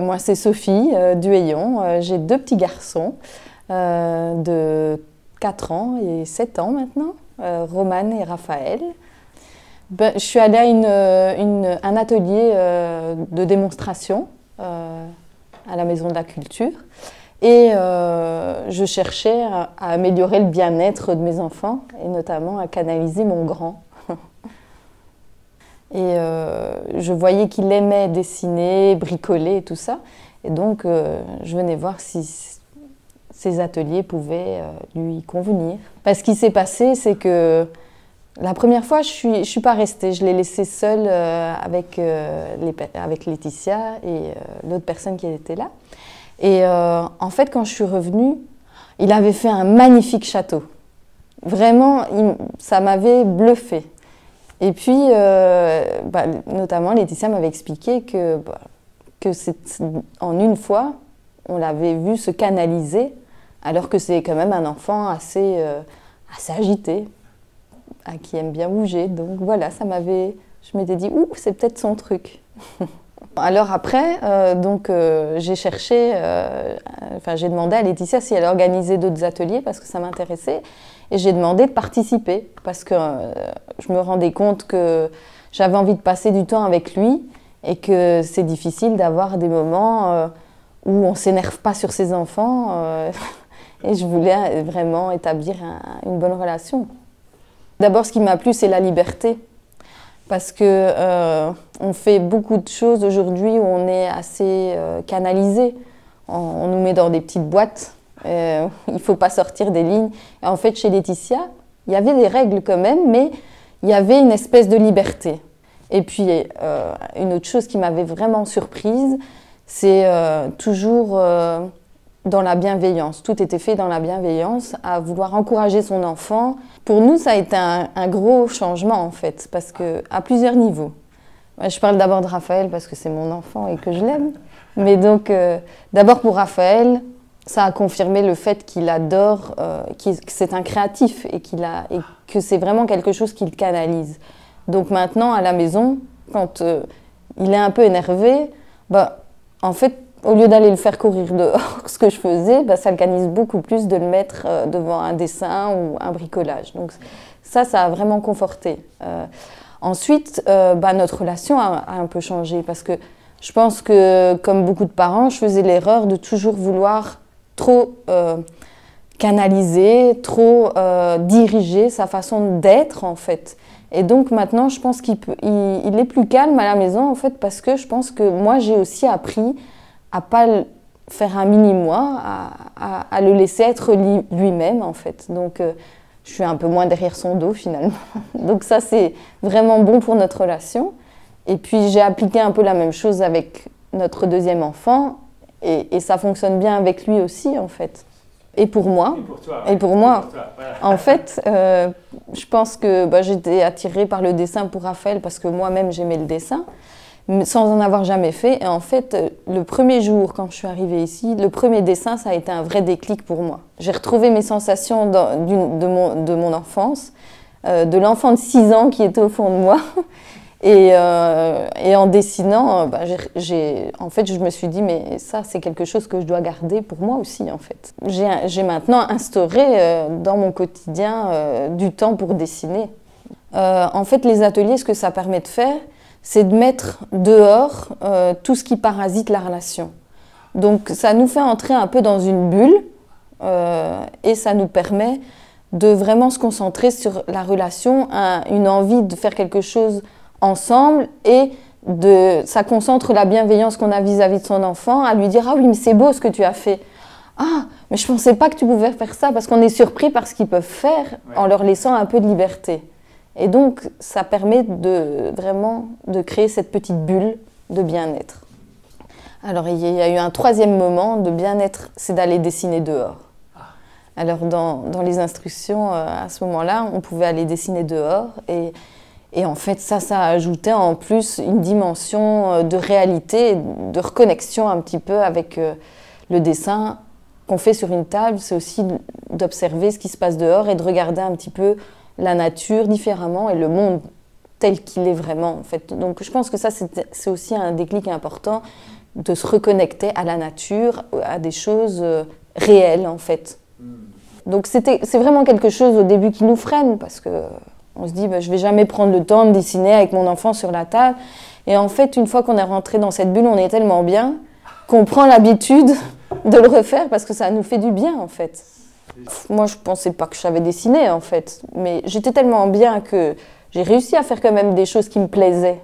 Moi, c'est Sophie Duhayon. J'ai 2 petits garçons de 4 ans et 7 ans maintenant, Roman et Raphaël. Je suis allée à un atelier de démonstration à la Maison de la Culture et je cherchais à améliorer le bien-être de mes enfants et notamment à canaliser mon grand. Et je voyais qu'il aimait dessiner, bricoler et tout ça. Et donc, je venais voir si ces ateliers pouvaient lui convenir. Parce qu'il s'est passé, c'est que la première fois, je suis pas restée. Je l'ai laissé seule avec Laetitia et l'autre personne qui était là. Et en fait, quand je suis revenue, il avait fait un magnifique château. Vraiment, ça m'avait bluffée. Et puis, notamment, Laetitia m'avait expliqué que en une fois, on l'avait vu se canaliser, alors que c'est quand même un enfant assez agité, qui aime bien bouger. Donc voilà, je m'étais dit, ouh, c'est peut-être son truc. Alors après, j'ai cherché, j'ai demandé à Laetitia si elle organisait d'autres ateliers parce que ça m'intéressait. Et j'ai demandé de participer parce que je me rendais compte que j'avais envie de passer du temps avec lui et que c'est difficile d'avoir des moments où on ne s'énerve pas sur ses enfants. Et je voulais vraiment établir une bonne relation. D'abord, ce qui m'a plu, c'est la liberté. Parce qu'on fait beaucoup de choses aujourd'hui où on est assez canalisé. On nous met dans des petites boîtes. Il ne faut pas sortir des lignes. Et en fait, chez Laetitia, il y avait des règles quand même, mais il y avait une espèce de liberté. Et puis, une autre chose qui m'avait vraiment surprise, c'est toujours dans la bienveillance. Tout était fait dans la bienveillance, à vouloir encourager son enfant. Pour nous, ça a été un gros changement, en fait, parce qu'à plusieurs niveaux. Je parle d'abord de Raphaël parce que c'est mon enfant et que je l'aime. Mais donc, d'abord pour Raphaël, ça a confirmé le fait qu'il adore, que c'est un créatif et que c'est vraiment quelque chose qu'il canalise. Donc maintenant, à la maison, quand il est un peu énervé, en fait, au lieu d'aller le faire courir dehors, ce que je faisais, ça le canalise beaucoup plus de le mettre devant un dessin ou un bricolage. Donc ça a vraiment conforté. Ensuite, notre relation a un peu changé parce que je pense que, comme beaucoup de parents, je faisais l'erreur de toujours vouloir trop canaliser, trop diriger sa façon d'être, en fait. Et donc maintenant, je pense qu'il est plus calme à la maison, en fait, parce que je pense que moi, j'ai aussi appris à pas faire un mini-moi, à le laisser être lui-même, en fait. Donc, je suis un peu moins derrière son dos, finalement. Donc ça, c'est vraiment bon pour notre relation. Et puis, j'ai appliqué un peu la même chose avec notre deuxième enfant, et ça fonctionne bien avec lui aussi, en fait. Et pour moi. Et pour toi. Et pour moi. Voilà. En fait, je pense que j'étais attirée par le dessin pour Raphaël parce que moi-même, j'aimais le dessin, sans en avoir jamais fait. Et en fait, le premier jour, quand je suis arrivée ici, le premier dessin, ça a été un vrai déclic pour moi. J'ai retrouvé mes sensations de mon enfance, de l'enfant de 6 ans qui était au fond de moi. Et en dessinant, en fait, je me suis dit, mais ça, c'est quelque chose que je dois garder pour moi aussi, en fait. J'ai maintenant instauré dans mon quotidien du temps pour dessiner. En fait, les ateliers, ce que ça permet de faire, c'est de mettre dehors tout ce qui parasite la relation. Donc, ça nous fait entrer un peu dans une bulle et ça nous permet de vraiment se concentrer sur la relation, une envie de faire quelque chose ensemble et ça concentre la bienveillance qu'on a vis-à-vis de son enfant, à lui dire « Ah oui, mais c'est beau ce que tu as fait. Ah, mais je ne pensais pas que tu pouvais faire ça. » Parce qu'on est surpris par ce qu'ils peuvent faire en leur laissant un peu de liberté. Et donc, ça permet vraiment de créer cette petite bulle de bien-être. Alors, il y a eu un troisième moment de bien-être, c'est d'aller dessiner dehors. Alors, dans les instructions, à ce moment-là, on pouvait aller dessiner dehors et en fait, ça ajoutait en plus une dimension de réalité, de reconnexion un petit peu avec le dessin qu'on fait sur une table. C'est aussi d'observer ce qui se passe dehors et de regarder un petit peu la nature différemment et le monde tel qu'il est vraiment, en fait. Donc je pense que ça, c'est aussi un déclic important de se reconnecter à la nature, à des choses réelles en fait. Donc c'est vraiment quelque chose au début qui nous freine parce que on se dit je ne vais jamais prendre le temps de dessiner avec mon enfant sur la table. Et en fait, une fois qu'on est rentré dans cette bulle, on est tellement bien qu'on prend l'habitude de le refaire parce que ça nous fait du bien en fait. Moi, je ne pensais pas que je savais dessiner en fait, mais j'étais tellement bien que j'ai réussi à faire quand même des choses qui me plaisaient.